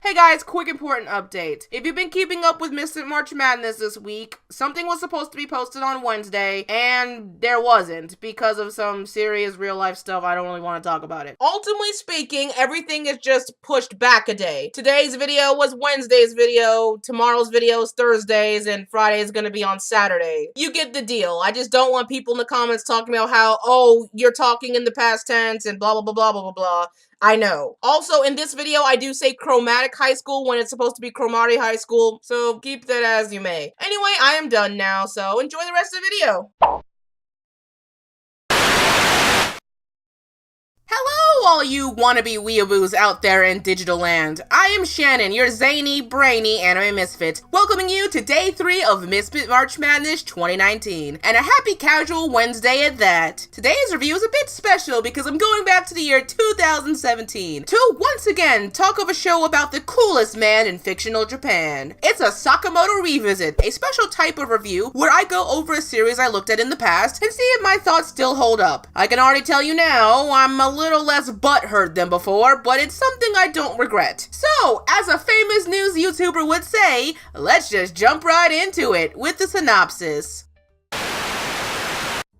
Hey guys, quick important update. If you've been keeping up with Misfit March Madness this week, something was supposed to be posted on Wednesday, and there wasn't, because of some serious real-life stuff. I don't really want to talk about it. Ultimately speaking, everything is just pushed back a day. Today's video was Wednesday's video, tomorrow's video is Thursday's, and Friday is gonna be on Saturday. You get the deal. I just don't want people in the comments talking about how, oh, you're talking in the past tense, and blah blah blah blah blah blah blah. I know. Also, in this video, I do say chromatic high school when it's supposed to be chromatic high school, so keep that as you may. Anyway, I am done now, so enjoy the rest of the video. Hello, all you wannabe weeaboos out there in digital land. I am Shannen, your zany, brainy anime misfit, welcoming you to day 3 of Misfit March Madness 2019, and a happy casual Wednesday at that. Today's review is a bit special because I'm going back to the year 2017 to once again talk of a show about the coolest man in fictional Japan. It's a Sakamoto revisit, a special type of review where I go over a series I looked at in the past and see if my thoughts still hold up. I can already tell you now, I'm a little less butthurt than before, but it's something I don't regret. So, as a famous news YouTuber would say, let's just jump right into it with the synopsis.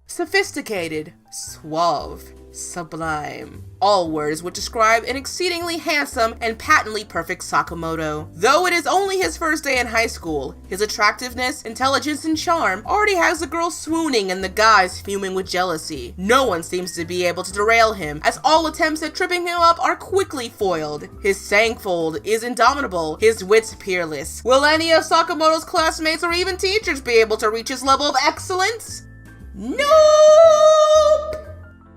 Sophisticated, suave, sublime. All words would describe an exceedingly handsome and patently perfect Sakamoto. Though it is only his first day in high school, his attractiveness, intelligence, and charm already has the girls swooning and the guys fuming with jealousy. No one seems to be able to derail him, as all attempts at tripping him up are quickly foiled. His sangfold is indomitable, his wits peerless. Will any of Sakamoto's classmates or even teachers be able to reach his level of excellence? Nope!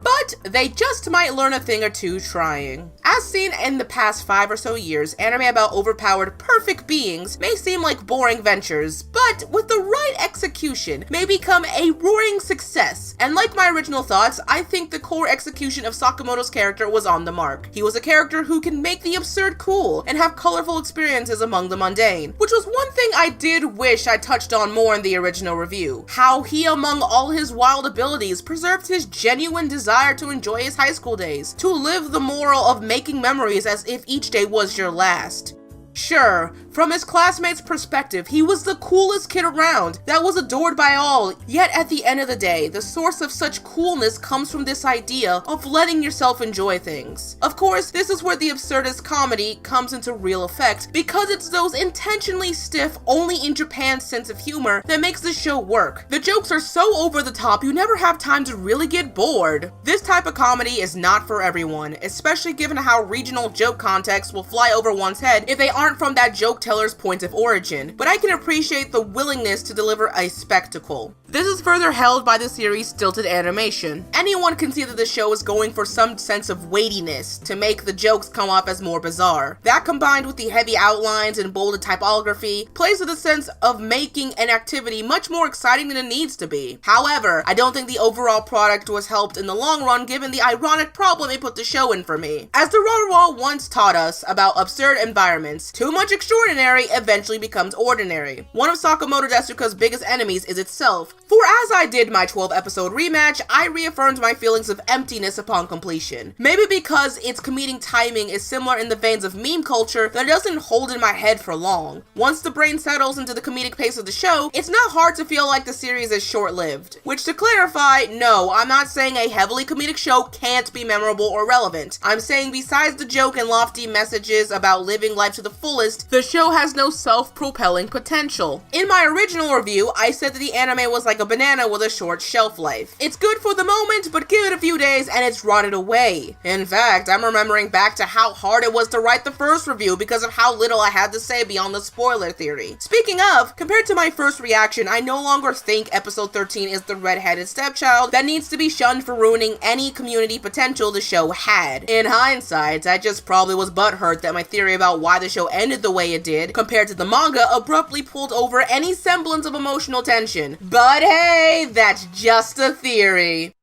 But they just might learn a thing or two trying. As seen in the past 5 or so years, anime about overpowered, perfect beings may seem like boring ventures, but with the right execution may become a roaring success. And like my original thoughts, I think the core execution of Sakamoto's character was on the mark. He was a character who can make the absurd cool and have colorful experiences among the mundane, which was one thing I did wish I touched on more in the original review. How he, among all his wild abilities, preserved his genuine desire to enjoy his high school days, to live the moral of making memories as if each day was your last. Sure, from his classmates' perspective, he was the coolest kid around, that was adored by all, yet at the end of the day, the source of such coolness comes from this idea of letting yourself enjoy things. Of course, this is where the absurdist comedy comes into real effect, because it's those intentionally stiff, only in Japan sense of humor that makes the show work. The jokes are so over the top, you never have time to really get bored. This type of comedy is not for everyone, especially given how regional joke context will fly over one's head if they aren't from that joke teller's point of origin, but I can appreciate the willingness to deliver a spectacle. This is further held by the series Stilted Animation. Anyone can see that the show is going for some sense of weightiness to make the jokes come off as more bizarre. That combined with the heavy outlines and bolded typography plays with a sense of making an activity much more exciting than it needs to be. However, I don't think the overall product was helped in the long run given the ironic problem it put the show in for me. As the Raw once taught us about absurd environments, too much extraordinary eventually becomes ordinary. One of Sakamoto Desu Ga's biggest enemies is itself, for as I did my 12 episode rematch, I reaffirmed my feelings of emptiness upon completion. Maybe because its comedic timing is similar in the veins of meme culture that it doesn't hold in my head for long. Once the brain settles into the comedic pace of the show, it's not hard to feel like the series is short-lived. Which to clarify, no, I'm not saying a heavily comedic show can't be memorable or relevant. I'm saying besides the joke and lofty messages about living life to the fullest, the show has no self-propelling potential. In my original review, I said that the anime was like a banana with a short shelf life. It's good for the moment, but give it a few days and it's rotted away. In fact, I'm remembering back to how hard it was to write the first review because of how little I had to say beyond the spoiler theory. Speaking of, compared to my first reaction, I no longer think episode 13 is the red-headed stepchild that needs to be shunned for ruining any community potential the show had. In hindsight, I just probably was butthurt that my theory about why the show ended the way it did, compared to the manga, abruptly pulled over any semblance of emotional tension. But hey, that's just a theory.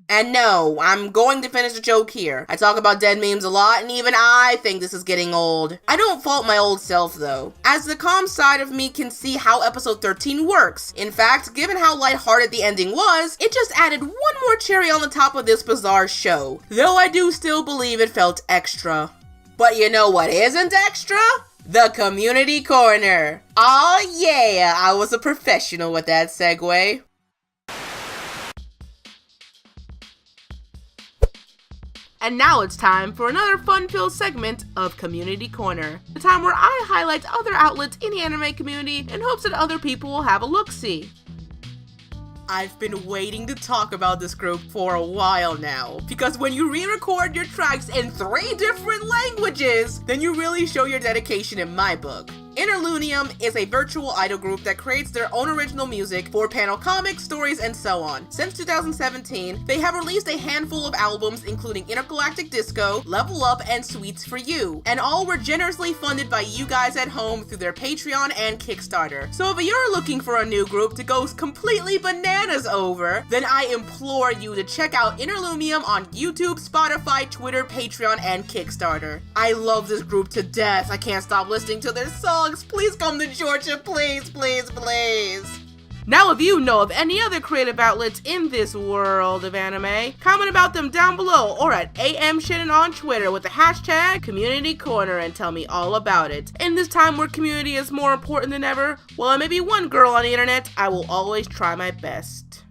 And no, I'm going to finish the joke here. I talk about dead memes a lot, and even I think this is getting old. I don't fault my old self, though, as the calm side of me can see how episode 13 works. In fact, given how lighthearted the ending was, it just added one more cherry on the top of this bizarre show. Though I do still believe it felt extra. But you know what isn't extra? The Community Corner. Aw yeah, I was a professional with that segue. And now it's time for another fun-filled segment of Community Corner, the time where I highlight other outlets in the anime community in hopes that other people will have a look-see. I've been waiting to talk about this group for a while now, because when you re-record your tracks in 3 different languages, then you really show your dedication in my book. Interlunium is a virtual idol group that creates their own original music for panel comics, stories, and so on. Since 2017, they have released a handful of albums including Intergalactic Disco, Level Up, and Sweets for You, and all were generously funded by you guys at home through their Patreon and Kickstarter. So if you're looking for a new group to go completely bananas over, then I implore you to check out Interlunium on YouTube, Spotify, Twitter, Patreon, and Kickstarter. I love this group to death. I can't stop listening to their songs. Please come to Georgia, please, please, please. Now if you know of any other creative outlets in this world of anime, comment about them down below or at Shannen on Twitter with the hashtag Community Corner and tell me all about it. In this time where community is more important than ever, while I may be one girl on the internet, I will always try my best.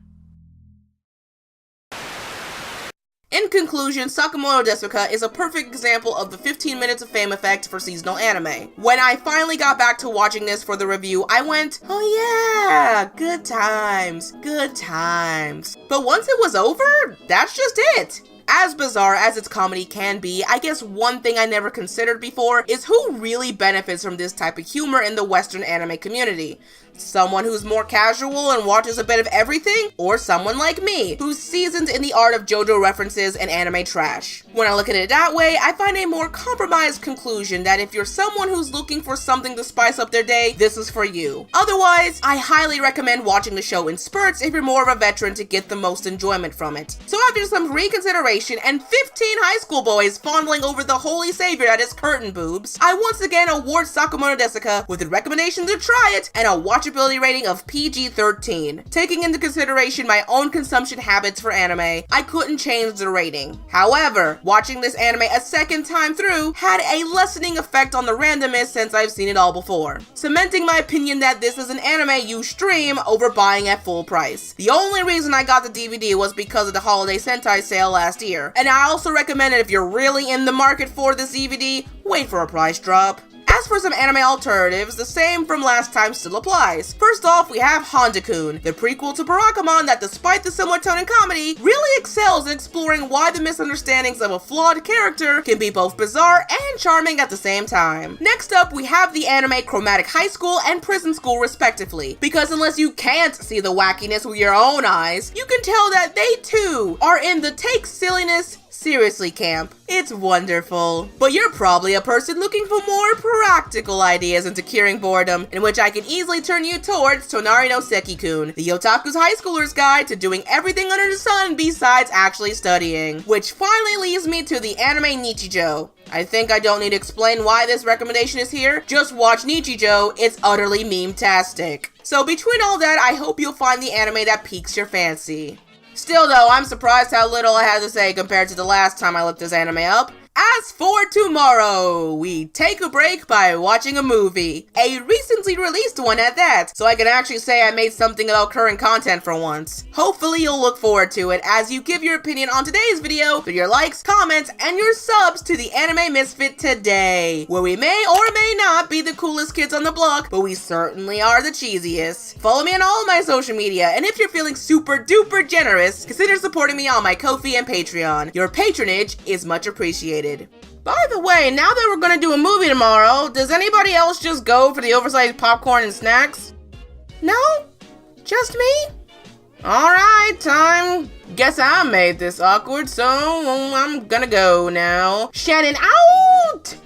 In conclusion, Sakamoto Desu Ga is a perfect example of the 15 minutes of fame effect for seasonal anime. When I finally got back to watching this for the review, I went, oh yeah, good times, good times. But once it was over, that's just it. As bizarre as its comedy can be, I guess one thing I never considered before is who really benefits from this type of humor in the Western anime community. Someone who's more casual and watches a bit of everything, or someone like me, who's seasoned in the art of JoJo references and anime trash. When I look at it that way, I find a more compromised conclusion that if you're someone who's looking for something to spice up their day, this is for you. Otherwise, I highly recommend watching the show in spurts if you're more of a veteran to get the most enjoyment from it. So after some reconsideration and 15 high school boys fondling over the holy savior that is curtain boobs, I once again award Sakamoto Desu Ga with a recommendation to try it and a watchability rating of PG-13. Taking into consideration my own consumption habits for anime, I couldn't change the rating. However, watching this anime a second time through had a lessening effect on the randomness since I've seen it all before, cementing my opinion that this is an anime you stream over buying at full price. The only reason I got the DVD was because of the holiday Sentai sale last year, and I also recommend it if you're really in the market for this DVD, wait for a price drop. As for some anime alternatives, the same from last time still applies. First off, we have Honda-kun, the prequel to Barakamon that despite the similar tone and comedy, really excels in exploring why the misunderstandings of a flawed character can be both bizarre and charming at the same time. Next up, we have the anime Chromatic High School and Prison School respectively, because unless you can't see the wackiness with your own eyes, you can tell that they too are in the take silliness seriously camp. It's wonderful. But you're probably a person looking for more practical ideas into curing boredom, in which I can easily turn you towards Tonari no Seki-kun, the otaku's high schooler's guide to doing everything under the sun besides actually studying. Which finally leads me to the anime Nichijou. I think I don't need to explain why this recommendation is here. Just watch Nichijou, it's utterly meme-tastic. So between all that, I hope you'll find the anime that piques your fancy. Still though, I'm surprised how little I had to say compared to the last time I looked this anime up. As for tomorrow, we take a break by watching a movie. A recently released one at that, so I can actually say I made something about current content for once. Hopefully you'll look forward to it as you give your opinion on today's video through your likes, comments, and your subs to the Anime Misfit today, where we may or may not be the coolest kids on the block, but we certainly are the cheesiest. Follow me on all my social media, and if you're feeling super duper generous, consider supporting me on my Ko-fi and Patreon. Your patronage is much appreciated. By the way, now that we're gonna do a movie tomorrow, does anybody else just go for the oversized popcorn and snacks? No? Just me? Alright, time. Guess I made this awkward, so I'm gonna go now. Shannen out!